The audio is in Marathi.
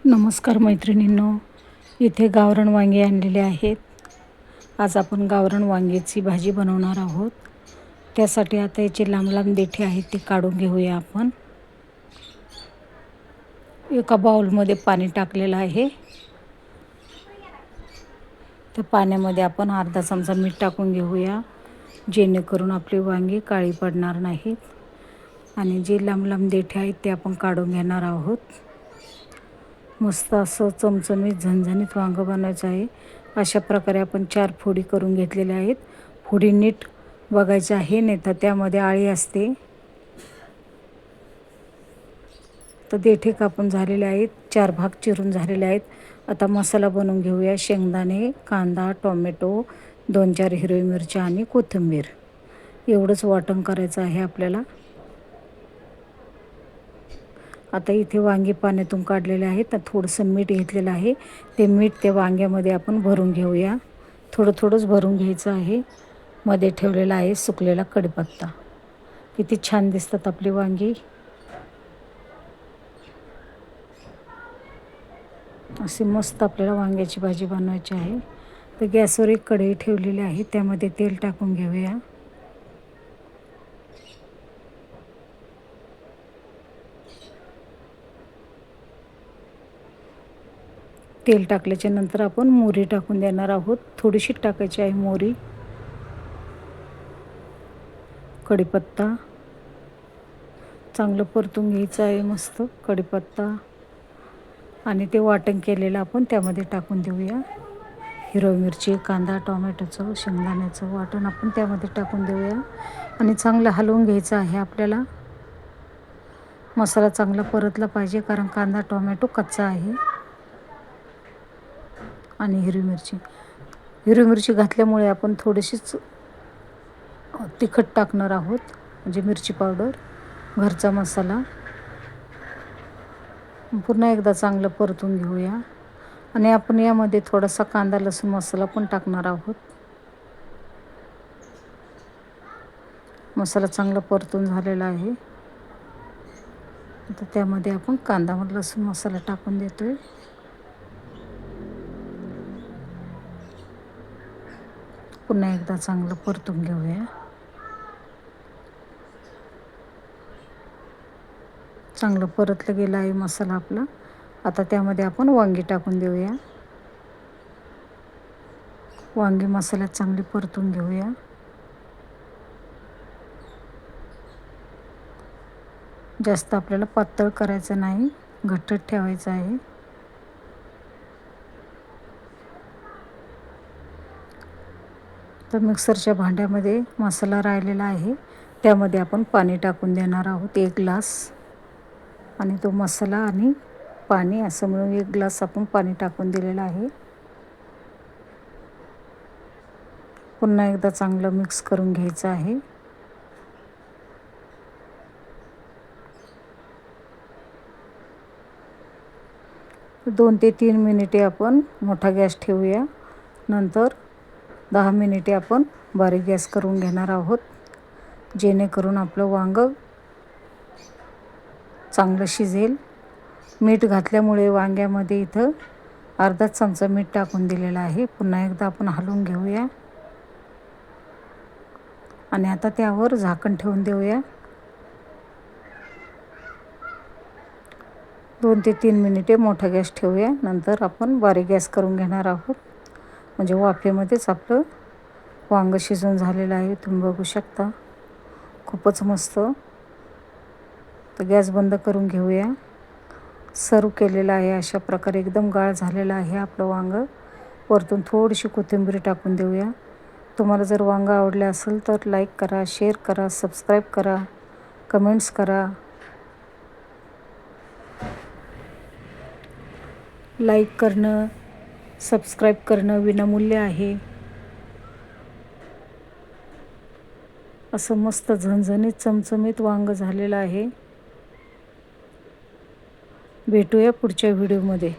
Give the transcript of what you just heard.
नमस्कार मैत्रिणींनो, इथे गावरान वांगे आणलेले आहेत. आज आपण गावरान वांग्याची भाजी बनवणार आहोत. त्यासाठी आता याचे लांब लांब देठे आहेत ते काढून घेऊया आपण. एका बाउलमध्ये पाणी टाकलेलं आहे. त्या पाण्यामध्ये आपण अर्धा चमचा मीठ टाकून घेऊया, जेणेकरून आपली वांगी काळी पडणार नाहीत. आणि जे लांब लांब देठे आहेत ते आपण काढून घेणार आहोत. मस्त असं चमचमीत झणझणीत वांगं बनवायचं आहे. अशा प्रकारे आपण 4 फोडी करून घेतलेल्या आहेत. फोडी नीट बघायच्या आहे, नाही तर त्यामध्ये आळी असते. तर देठे कापून झालेले आहेत, 4 भाग चिरून झालेले आहेत. आता मसाला बनवून घेऊया. शेंगदाणे, कांदा, टोमॅटो, 2-4 हिरवी मिरच्या आणि कोथिंबीर एवढंच वाटण करायचं आहे आपल्याला. आता इथे वांगे पाण्यातून काढलेले आहेत. तर थोडंसं मीठ घेतलेलं आहे. ते मीठ त्या वांग्यामध्ये आपण भरून घेऊया. थोडं थोडंच भरून घ्यायचं आहे. मध्ये ठेवलेला आहे सुकलेला कढीपत्ता. किती छान दिसतात आपली वांगी. अशी मस्त आपल्याला वांग्याची भाजी बनवायची आहे. तर गॅसवर एक कढई ठेवलेली आहे, त्यामध्ये तेल टाकून घेऊया. तेल टाकल्याच्या नंतर आपण मोहरी टाकून देणार आहोत. थोडीशी टाकायची आहे मोहरी. कढीपत्ता चांगलं परतून घ्यायचं आहे. मस्त कढीपत्ता आणि ते वाटण केलेलं आपण त्यामध्ये टाकून देऊया. हिरवी मिरची, कांदा, टोमॅटोचं, शेंगदाण्याचं वाटण आपण त्यामध्ये टाकून देऊया आणि चांगलं हलवून घ्यायचं आहे आपल्याला. मसाला चांगला परतला पाहिजे, कारण कांदा टोमॅटो कच्चा आहे. आणि हिरवी मिरची घातल्यामुळे आपण थोडीशीच तिखट टाकणार आहोत, म्हणजे मिरची पावडर, घरचा मसाला. पुन्हा एकदा चांगलं परतून घेऊया. आणि आपण यामध्ये थोडासा कांदा लसूण मसाला पण टाकणार आहोत. मसाला चांगला परतून झालेला आहे. आता त्यामध्ये आपण कांदा लसूण मसाला टाकून देतोय. पुन्हा एकदा चांगलं परतून घेऊया. चांगलं परतलं गेलं आहे मसाला आपला. आता त्यामध्ये आपण वांगी टाकून देऊया. वांगी मसाल्यात चांगली परतून घेऊया. जास्त आपल्याला पातळ करायचं नाही, घट्टच ठेवायचं आहे. तर मिक्सरच्या भांड्यामध्ये मसाला राहिलेला आहे, त्यामध्ये आपण पाणी टाकून देणार आहोत 1 ग्लास. आणि तो मसाला आणि पाणी असं मिळून 1 ग्लास आपण पाणी टाकून दिलेलं आहे. पुन्हा एकदा चांगलं मिक्स करून घ्यायचं आहे. 2 ते 3 मिनिटे आपण मोठा गॅस ठेवूया. नंतर 10 मिनिटे आपण बारीक गॅस करून घेणार आहोत, जेणेकरून आपलं वांगं चांगलं शिजेल. मीठ घातल्यामुळे वांग्यामध्ये इथं अर्धा चमचा मीठ टाकून दिलेलं आहे. पुन्हा एकदा आपण हलवून घेऊया आणि आता त्यावर झाकण ठेवून देऊया. 2 ते 3 मिनिटे मोठा गॅस ठेवूया. नंतर आपण बारीक गॅस करून घेणार आहोत, म्हणजे वाफेमध्येच आपलं वांगं शिजून झालेलं आहे. तुम्ही बघू शकता, खूपच मस्त. तर गॅस बंद करून घेऊया. सर्व केलेलं आहे अशा प्रकारे. एकदम गाळ झालेलं आहे आपलं वांगं. वरतून थोडीशी कोथिंबीर टाकून देऊया. तुम्हाला जर वांगं आवडलं असेल तर लाईक करा, शेअर करा, सबस्क्राईब करा, कमेंट्स करा. लाईक करणं, सबस्क्राईब करणं विनामूल्य आहे. असं मस्त झणझणीत चमचमीत वांगं झालेलं आहे. भेटूया पुढच्या व्हिडिओमध्ये.